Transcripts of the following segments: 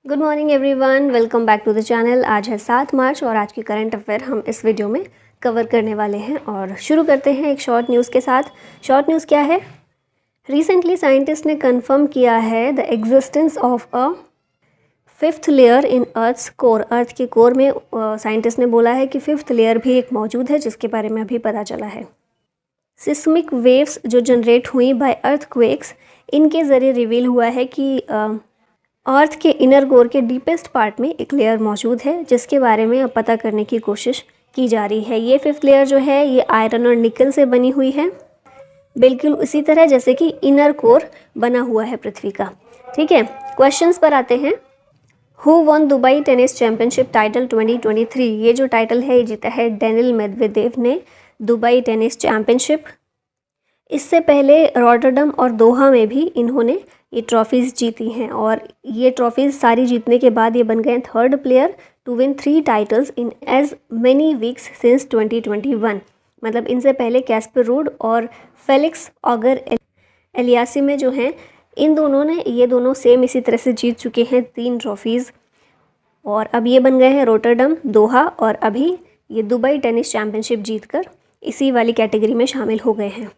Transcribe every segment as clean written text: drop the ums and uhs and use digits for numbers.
Good morning everyone, welcome back to the channel. आज है 7 मार्च और आज की करंट अफेयर हम इस वीडियो में कवर करने वाले हैं और शुरू करते हैं एक शॉर्ट न्यूज़ के साथ। शॉर्ट न्यूज़ क्या है? रिसेंटली साइंटिस्ट ने कंफर्म किया है the existence of a fifth layer in earth's core. Earth के कोर में साइंटिस्ट ने बोला है कि फिफ्थ लेयर भी एक मौजूद है, जिसके बारे में अभी पता चला है। सिस्मिक वेव्स जो जनरेट हुई बाय अर्थक्वेक्स, इनके ज़रिए रिवील हुआ है कि अर्थ के इनर कोर के डीपेस्ट पार्ट में एक लेयर मौजूद है, जिसके बारे में अब पता करने की कोशिश की जा रही है। ये फिफ्थ लेयर जो है ये आयरन और निकल से बनी हुई है, बिल्कुल उसी तरह जैसे कि इनर कोर बना हुआ है पृथ्वी का। ठीक है, क्वेश्चंस पर आते हैं। Who won Dubai tennis championship title 2023? ये जो टाइटल है ये जीता है डेनिल मेदवेदेव ने दुबई टेनिस चैंपियनशिप। इससे पहले रॉटरडम और दोहा में भी इन्होंने ये ट्रॉफीज़ जीती हैं और ये ट्रॉफीज़ सारी जीतने के बाद ये बन गए third player to win 3 titles in as many weeks since 2021। मतलब इनसे पहले कैस्पर रूड और फेलिक्स ऑगर एलियासी जो हैं, इन दोनों ने ये दोनों सेम इसी तरह से जीत चुके हैं 3 ट्रॉफीज़ और अब ये बन गए हैं रॉटरडम, दोहा और अभी ये दुबई टेनिस चैम्पियनशिप जीतकर इसी वाली कैटेगरी में शामिल हो गए हैं।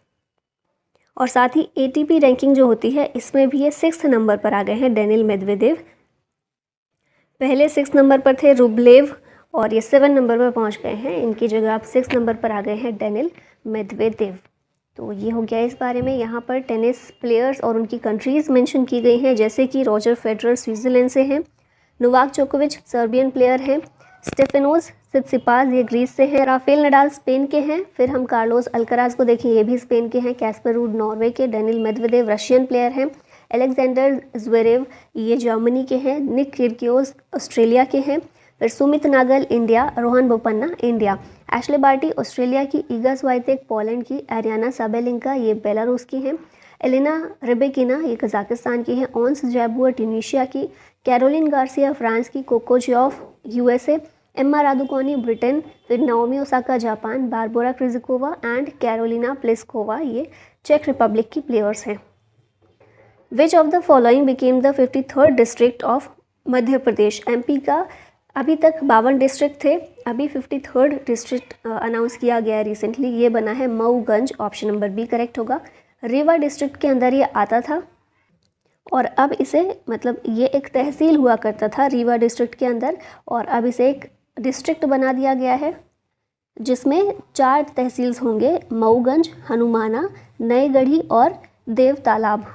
और साथ ही ATP रैंकिंग जो होती है इसमें भी ये 6th नंबर पर आ गए हैं डेनिल मेदवेदेव। पहले 6th नंबर पर थे रुबलेव और ये 7 नंबर पर पहुंच गए हैं। इनकी जगह आप 6th नंबर पर आ गए हैं डेनिल मेदवेदेव। तो ये हो गया इस बारे में। यहाँ पर टेनिस प्लेयर्स और उनकी कंट्रीज़ मेंशन की गई हैं, जैसे कि रॉजर फेडरर स्विट्ज़रलैंड से हैं, नोवाक जोकोविच सर्बियन प्लेयर हैं, स्टेफेनोस सित्सिपास ये ग्रीस से हैं, राफेल नडाल स्पेन के हैं। फिर हम कार्लोस अल्कराज को देखें, ये भी स्पेन के हैं, कैस्पर रूड नॉर्वे के, डेनिल मेदवेदेव रशियन प्लेयर हैं, अलेक्जेंडर ज्वेरेव ये जर्मनी के हैं, निक किर्गियोस ऑस्ट्रेलिया के हैं, फिर Sumit Nagal India, Rohan Bopanna India, Ashleigh Barty Australia की, ईगा स्वाइतेक पोलैंड की, एरियाना साबेलिंका ये बेलारूस की हैं, एलिना रेबेकिना ये कजाकिस्तान की हैं, ओंस जैबुआ ट्यूनीशिया की, कैरोलिन गार्सिया फ्रांस की, Coco Gauff USA, Emma Raducanu Britain, फिर Naomi Osaka Japan, Barbora Krejcikova and Karolina Pliskova ये चेक रिपब्लिक की प्लेयर्स हैं। Which of the following became the 53rd district of Madhya Pradesh? MP का अभी तक 52 डिस्ट्रिक्ट थे, अभी 53rd डिस्ट्रिक्ट अनाउंस किया गया है रिसेंटली। ये बना है Mauganj, option number B correct होगा। रीवा डिस्ट्रिक्ट के अंदर ये आता था और अब इसे मतलब ये एक तहसील हुआ करता था रीवा डिस्ट्रिक्ट के अंदर और अब इसे एक डिस्ट्रिक्ट बना दिया गया है, जिसमें 4 तहसील्स होंगे, मऊगंज, हनुमाना, नएगढ़ी और देव तालाब।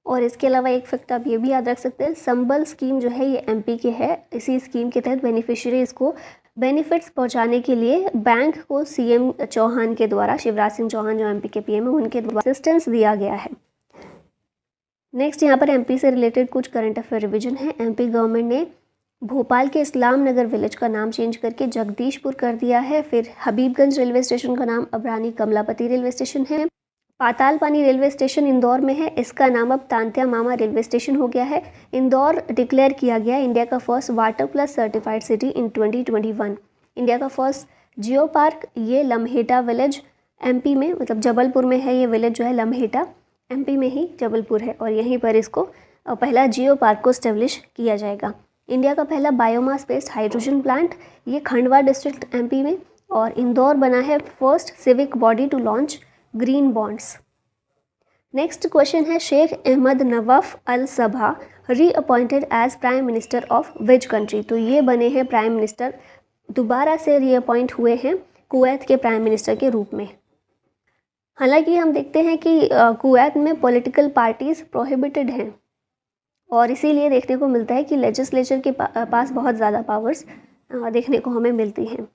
और इसके अलावा एक फैक्ट आप ये भी याद रख सकते हैं, संबल स्कीम जो है ये MP के है। इसी स्कीम के तहत बेनिफिशियरीज को बेनिफिट्स पहुंचाने के लिए बैंक को CM चौहान के द्वारा, शिवराज सिंह चौहान जो MP के PM है उनके द्वारा असिस्टेंस दिया गया है। नेक्स्ट यहाँ पर MP से रिलेटेड कुछ करंट अफेयर रिविजन है। MP गवर्नमेंट ने भोपाल के इस्लाम नगर विलेज का नाम चेंज करके जगदीशपुर कर दिया है। फिर हबीबगंज रेलवे स्टेशन का नाम अब रानी कमलापति रेलवे स्टेशन है। पातालपानी रेलवे स्टेशन इंदौर में है, इसका नाम अब तांत्या मामा रेलवे स्टेशन हो गया है। इंदौर डिक्लेयर किया गया इंडिया का first water plus certified city in 2021। India का फर्स्ट जियो पार्क ये लम्हेटा विलेज MP में, मतलब जबलपुर में है। ये विलेज जो है लम्हेटा MP में ही जबलपुर है और यहीं पर इसको पहला जियो पार्क को स्टेब्लिश किया जाएगा। इंडिया का पहला बायोमास बेस्ड हाइड्रोजन प्लांट ये खंडवा डिस्ट्रिक्ट MP में और इंदौर बना है first civic body to launch green bonds. Next question है, Sheikh Ahmad Nawaf Al Sabah reappointed as prime minister of which country? तो ये बने हैं प्राइम मिनिस्टर, दोबारा से रीअपॉइंट हुए हैं कुवैत के प्राइम मिनिस्टर के रूप में। हालांकि हम देखते हैं कि कुवैत में पॉलिटिकल पार्टीज़ प्रोहिबिटेड हैं और इसीलिए देखने को मिलता है कि लेजिस्लेचर के पास बहुत ज़्यादा पावर्स देखने को हमें मिलती हैं।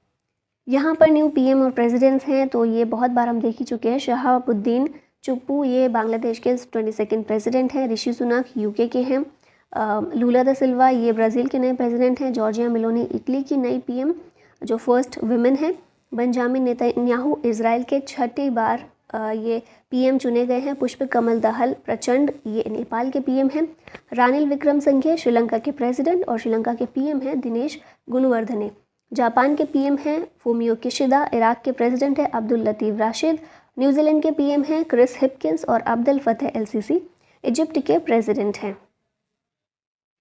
यहाँ पर न्यू PM और प्रेसिडेंट्स हैं, तो ये बहुत बार हम देख ही चुके हैं। शहाबुद्दीन चुप्पू ये बांग्लादेश के 22nd प्रेसिडेंट हैं। ऋषि सुनक UK के हैं। लूला दा सिल्वा ये ब्राज़ील के नए प्रेसिडेंट हैं। जॉर्जिया मेलोनी इटली की नई PM जो फर्स्ट वुमेन है। बेंजामिन नेतन्याहू इजराइल के 6ठी बार ये PM चुने गए हैं। पुष्प कमल दहल प्रचंड ये नेपाल के PM हैं। रानिल विक्रमसिंघे श्रीलंका के प्रेसिडेंट और श्रीलंका के PM हैं दिनेश गुणवर्धने। जापान के PM हैं फूमियो किशिदा। इराक के प्रेसिडेंट है अब्दुल लतीफ़ राशिद। न्यूजीलैंड के PM हैं क्रिस हिपकिंस और अब्दुल फतेह LCC। इजिप्ट के प्रेसिडेंट हैं।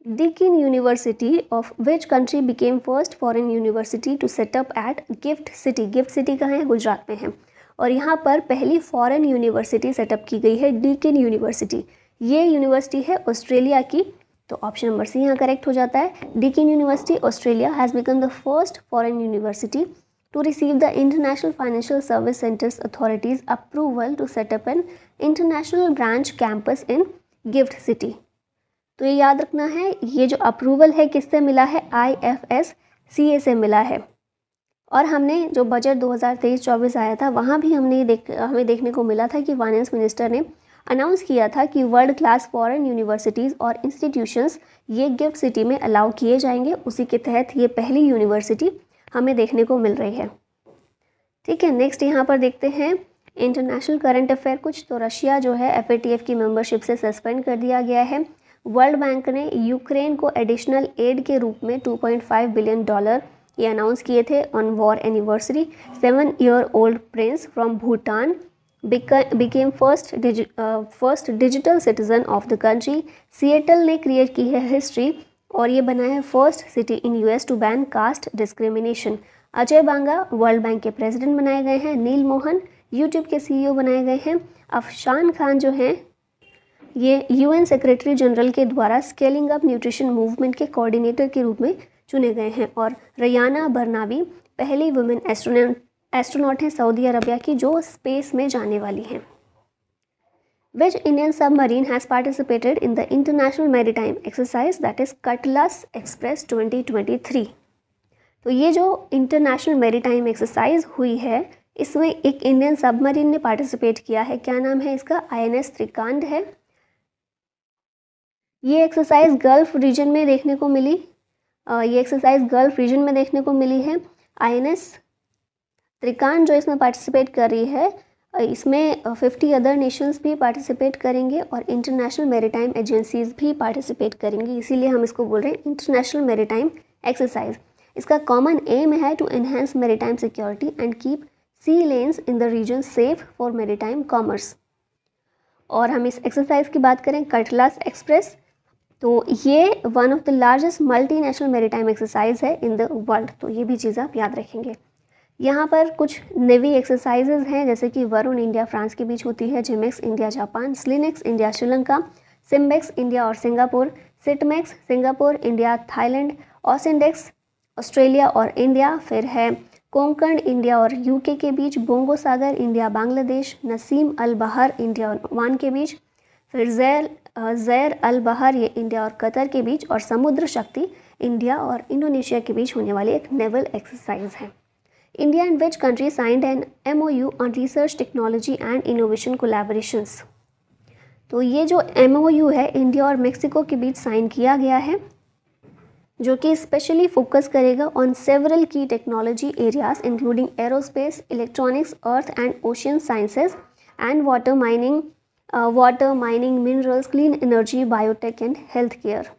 Deakin University of which country became first foreign university to set up at GIFT City. GIFT City कहाँ है? गुजरात में है। और यहाँ पर पहली फॉरेन यूनिवर्सिटी सेटअप की गई है, डीकिन यूनिवर्सिटी। ये यूनिवर्सिटी है ऑस्ट्रेलिया की, तो ऑप्शन नंबर सी यहाँ करेक्ट हो जाता है। Deakin university Australia has become the first foreign university to receive the International Financial Service Centers Authority's approval to set up an international branch campus in Gift City। तो ये याद रखना है, ये जो अप्रूवल है किससे मिला है? IFSCA से मिला है। और हमने जो बजट 2023-24 आया था वहाँ भी हमें देखने को मिला था कि फाइनेंस मिनिस्टर ने अनाउंस किया था कि वर्ल्ड क्लास फॉरेन यूनिवर्सिटीज़ और इंस्टीट्यूशंस ये गिफ्ट सिटी में अलाउ किए जाएंगे। उसी के तहत ये पहली यूनिवर्सिटी हमें देखने को मिल रही है। ठीक है, नेक्स्ट यहाँ पर देखते हैं इंटरनेशनल करंट अफेयर कुछ। तो रशिया जो है FATF की मेंबरशिप से सस्पेंड कर दिया गया है। वर्ल्ड बैंक ने यूक्रेन को एडिशनल एड के रूप में $2.5 बिलियन ये अनाउंस किए थे on war anniversary. 7-year-old prince from Bhutan became first digital citizen of the country. Seattle ने क्रिएट की है हिस्ट्री और ये बना है first city in US to ban caste discrimination. Ajay Banga world bank के प्रेसिडेंट बनाए गए हैं। नील मोहन यूट्यूब के CEO बनाए गए हैं। अफशान खान जो हैं ये UN सेक्रेटरी जनरल के द्वारा स्केलिंग अप न्यूट्रिशन मूवमेंट के कोऑर्डिनेटर के रूप में चुने गए हैं। और रयाना बरनावी पहली वुमेन एस्ट्रोनॉट हैं सऊदी अरबिया की जो स्पेस में जाने वाली हैं। Which Indian submarine has participated in the International Maritime Exercise that is Cutlass Express 2023? तो ये जो इंटरनेशनल मैरीटाइम एक्सरसाइज हुई है इसमें एक इंडियन सबमरीन ने पार्टिसिपेट किया है। क्या नाम है इसका? INS त्रिकांड है। ये एक्सरसाइज गल्फ रीजन में देखने को मिली। है। INS त्रिकांड जो इसमें पार्टिसिपेट कर रही है इसमें 50 अदर नेशंस भी पार्टिसिपेट करेंगे और इंटरनेशनल मैरीटाइम एजेंसीज भी पार्टिसिपेट करेंगी, इसीलिए हम इसको बोल रहे हैं इंटरनेशनल मैरीटाइम एक्सरसाइज। इसका कॉमन एम है to enhance maritime security and keep sea lanes in the region safe for maritime commerce. और हम इस एक्सरसाइज की बात करें कटलास एक्सप्रेस, तो ये one of the largest multinational maritime exercise है इन द वर्ल्ड, तो ये भी चीज़ आप याद रखेंगे। यहाँ पर कुछ नेवी एक्सरसाइजेज हैं जैसे कि वरुण इंडिया फ्रांस के बीच होती है, JIMEX India Japan, SLINEX India Sri Lanka, SIMBEX India और Singapore, SITMEX Singapore India Thailand, AUSINDEX Australia और इंडिया, फिर है कोंकण इंडिया और UK के बीच, Bongo Sagar India Bangladesh, Naseem Al Bahr India और ओमान के बीच, फिर ज़ैर अल बहर ये इंडिया और कतर के बीच, और समुद्र शक्ति इंडिया और इंडोनेशिया के बीच होने वाली एक नेवल एक्सरसाइज है। India and which country signed an MOU on research technology and innovation collaborations? तो ये जो MOU है इंडिया और मेक्सिको के बीच साइन किया गया है जो कि स्पेशली फोकस करेगा ऑन सेवरल की technology areas including aerospace, electronics, earth and ocean sciences and water mining, minerals, clean energy, biotech and health care.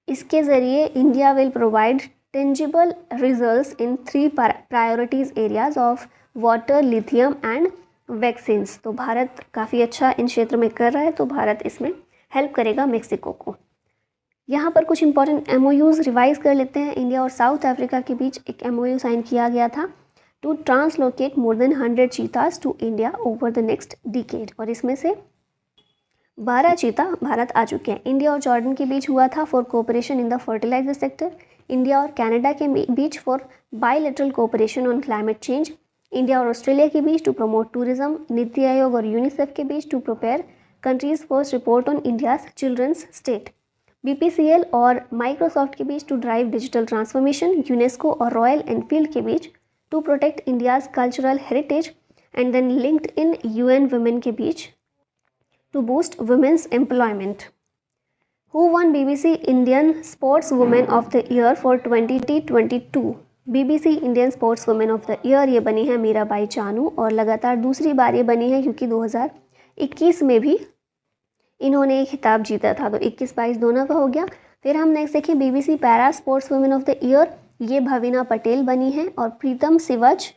इसके ज़रिए India will provide tangible results in 3 priorities areas of water, lithium and vaccines। तो भारत काफ़ी अच्छा इन क्षेत्र में कर रहा है, तो भारत इसमें हेल्प करेगा मेक्सिको को। यहाँ पर कुछ इंपॉर्टेंट MOUs रिवाइज कर लेते हैं। इंडिया और साउथ अफ्रीका के बीच एक MOU साइन किया गया था to translocate more than 100 cheetahs to India over the next decade, और इसमें से 12 चीता भारत आ चुके हैं। इंडिया और जॉर्डन के बीच हुआ था for cooperation in the fertiliser sector, India और कनाडा के बीच for bilateral cooperation on climate change, India और ऑस्ट्रेलिया के बीच to promote tourism, NITI Aayog और यूनिसेफ के बीच to prepare country's first report on India's children's state, BPCL और माइक्रोसॉफ्ट के बीच to drive digital transformation, UNESCO और रॉयल एनफील्ड के बीच to protect India's cultural heritage, and then LinkedIn UN women के बीच to boost women's employment. Who won BBC Indian Sportswoman of the Year for 2022? BBC Indian Sportswoman of the Year ये बनी है मीराबाई चानू, और लगातार दूसरी बार ये बनी है क्योंकि 2021 में भी इन्होंने एक खिताब जीता था, तो 21-22 दोनों का हो गया। फिर हम नेक्स्ट देखिए BBC para sportswoman of the year, ये भविना पटेल बनी है, और प्रीतम सिवच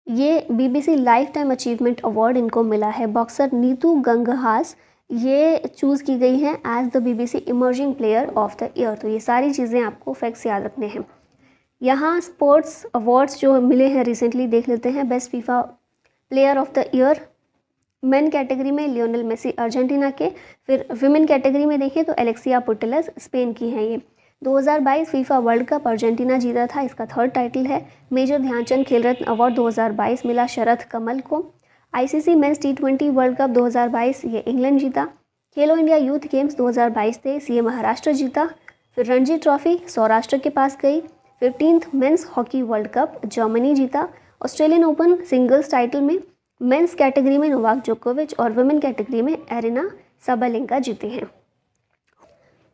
ये BBC life time achievement award इनको मिला है। बॉक्सर नीतू गंगहास ये चूज़ की गई हैं as the BBC emerging player of the year. तो ये सारी चीज़ें आपको फैक्ट्स याद रखने हैं। यहाँ स्पोर्ट्स अवार्ड्स जो मिले हैं रिसेंटली देख लेते हैं। Best FIFA player of the year main category में लियोनेल मेसी अर्जेंटीना के, फिर विमेन कैटेगरी में देखें तो एलेक्सिया पुटेलस स्पेन की हैं ये। 2022 फीफा वर्ल्ड कप अर्जेंटीना जीता था, इसका 3rd टाइटल है। मेजर ध्यानचंद खेल रत्न अवार्ड 2022 मिला शरद कमल को। ICC mains T20 world cup 2022 ये इंग्लैंड जीता। खेलो इंडिया यूथ गेम्स 2022-23 ये महाराष्ट्र जीता। फिर रणजी ट्रॉफी सौराष्ट्र के पास गई। 15th men's hockey World Cup Germany जीता। ऑस्ट्रेलियन ओपन सिंगल्स टाइटल में मेंस कैटेगरी में नोवाक जोकोविच और वुमेन कैटेगरी में एरिना साबालेंका जीते हैं।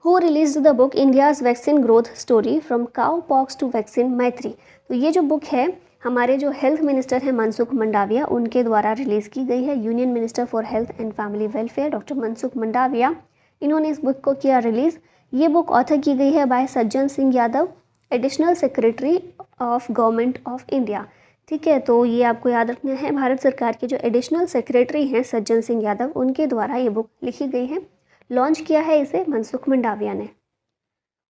Who release the book India's vaccine growth story from cowpox to vaccine Maitri. तो ये जो बुक है हमारे जो हेल्थ मिनिस्टर हैं मनसुख मंडाविया उनके द्वारा रिलीज़ की गई है। Union minister for health and family welfare doctor Mansukh Mandaviya, इन्होंने इस बुक को किया रिलीज़। ये बुक ऑथर की गई है bye Sajjan Singh Yadav, additional secretary of government of India. ठीक है, तो ये आपको याद रखना है, भारत सरकार के जो एडिशनल सेक्रेटरी हैं सज्जन सिंह यादव उनके द्वारा ये बुक लिखी गई है। लॉन्च किया है इसे मनसुख मंडाविया ने।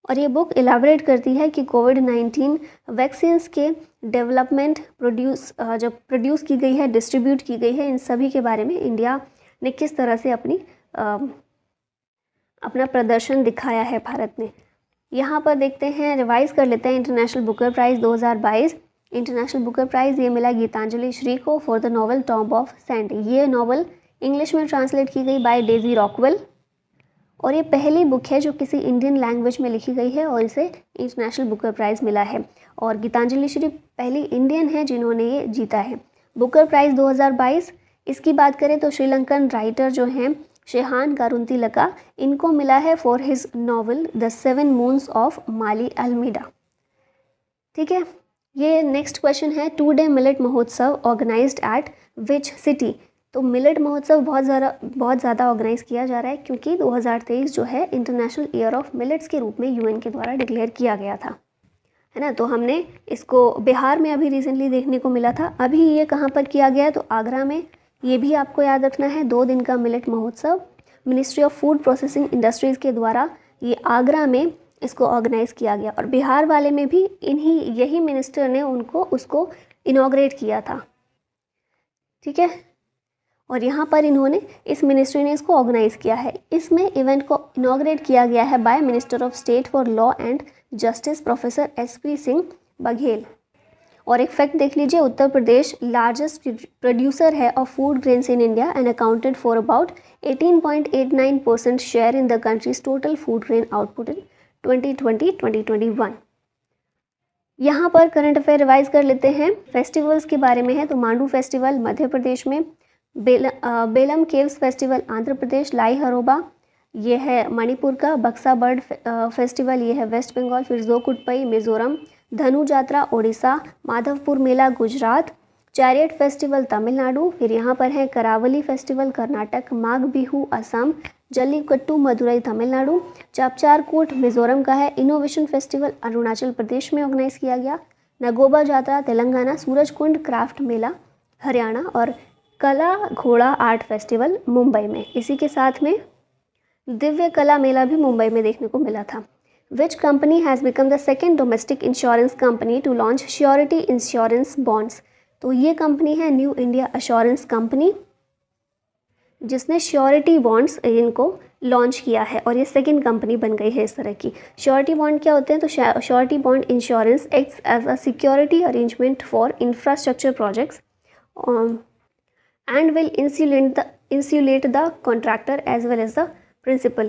और ये बुक इलाबरेट करती है कि कोविड-19 वैक्सीन्स के डेवलपमेंट जब प्रोड्यूस की गई है, डिस्ट्रीब्यूट की गई है, इन सभी के बारे में इंडिया ने किस तरह से अपना प्रदर्शन दिखाया है भारत ने। यहाँ पर देखते हैं, रिवाइज कर लेते हैं। International Booker Prize 2022, International Booker Prize ये मिला गीतांजलि श्री को for the novel Tomb of Sand. ये नॉवल इंग्लिश में ट्रांसलेट की गई बाय डेजी रॉकवेल और ये पहली बुक है जो किसी इंडियन लैंग्वेज में लिखी गई है और इसे इंटरनेशनल बुकर प्राइज़ मिला है। और गीतांजलि श्री पहली इंडियन है जिन्होंने ये जीता है। बुकर प्राइज़ 2022 इसकी बात करें तो श्रीलंकन राइटर जो हैं शेहान कारुंतिलका, इनको मिला है for his novel the 7 moons of Mali Almeida. ठीक है, ये नेक्स्ट क्वेश्चन है, 2-डे मिलेट महोत्सव ऑर्गेनाइज्ड एट विच सिटी। तो मिलेट महोत्सव बहुत ज़्यादा ऑर्गेनाइज किया जा रहा है क्योंकि 2023 जो है इंटरनेशनल ईयर ऑफ मिलेट्स के रूप में UN के द्वारा डिक्लेयर किया गया था, है ना। तो हमने इसको बिहार में अभी रिसेंटली देखने को मिला था। अभी ये कहाँ पर किया गया है तो आगरा में। ये भी आपको याद रखना है, 2 दिन का मिलेट महोत्सव ministry of food processing industries के द्वारा ये आगरा में इसको ऑर्गेनाइज़ किया गया। और बिहार वाले में भी यही मिनिस्टर ने उसको इनॉग्रेट किया था। ठीक है, और यहाँ पर इस मिनिस्ट्री ने इसको ऑर्गेनाइज़ किया है। इसमें इवेंट को इनॉग्रेट किया गया है by minister of state for law and justice professor SP Singh Baghel. और एक फैक्ट देख लीजिए, उत्तर प्रदेश लार्जेस्ट प्रोड्यूसर है of food grains in India and accounted for about 18.89% share in the country's total food grain output in 2020-2021। यहाँ पर current affair revise कर लेते हैं। फेस्टिवल्स के बारे में है तो मांडू फेस्टिवल मध्य प्रदेश में, बेलम केव्स फेस्टिवल आंध्र प्रदेश, लाई हरोबा ये है मणिपुर का, बक्सा बर्ड फेस्टिवल ये है वेस्ट बंगाल, फिर जोकुटपई मिजोरम, धनु जात्रा ओडिशा, माधवपुर मेला गुजरात, चैरियट फेस्टिवल तमिलनाडु, फिर यहाँ पर है करावली फेस्टिवल कर्नाटक, माघ बिहू असम, जल्लीकट्टू मदुरई तमिलनाडु, चापचारकोट मिजोरम का है, इनोवेशन फेस्टिवल अरुणाचल प्रदेश में ऑर्गेनाइज किया गया, नगोबा जात्रा तेलंगाना, सूरजकुंड क्राफ्ट मेला हरियाणा और कला घोड़ा आर्ट फेस्टिवल मुंबई में। इसी के साथ में दिव्य कला मेला भी मुंबई में देखने को मिला था। Which company has become the second domestic insurance company to launch surety insurance bonds. तो ये कंपनी है न्यू इंडिया एश्योरेंस कंपनी, जिसने श्योरिटी बॉन्ड्स इनको लॉन्च किया है और ये सेकंड कंपनी बन गई है इस तरह की। श्योरिटी बॉन्ड क्या होते हैं तो surety bond insurance acts as a security arrangement for infrastructure projects and will insulate the contractor as well as the principal।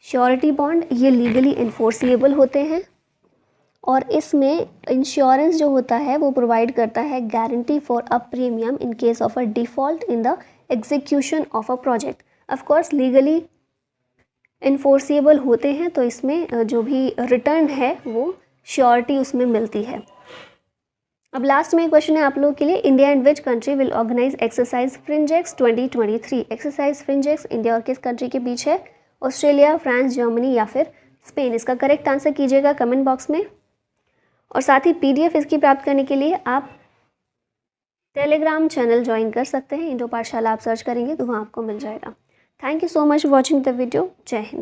Surety bond ये लीगली इन्फोर्सिएबल होते हैं और इसमें इंश्योरेंस जो होता है वो प्रोवाइड करता है guarantee for a premium in case of a default in the execution of a project. Of course legally enforceable होते हैं तो इसमें जो भी रिटर्न है वो श्योरिटी उसमें मिलती है। अब लास्ट में क्वेश्चन है आप लोगों के लिए, India and which country will organise exercise Frinjex 2023। Exercise Frinjex India और किस कंट्री के बीच है? ऑस्ट्रेलिया, फ्रांस, जर्मनी या फिर स्पेन। इसका करेक्ट आंसर कीजिएगा कमेंट बॉक्स में। और साथ ही PDF इसकी प्राप्त करने के लिए आप टेलीग्राम चैनल ज्वाइन कर सकते हैं। इंडो पाठशाला आप सर्च करेंगे तो वहाँ आपको मिल जाएगा। Thank you so much for watching the video. जय हिंद।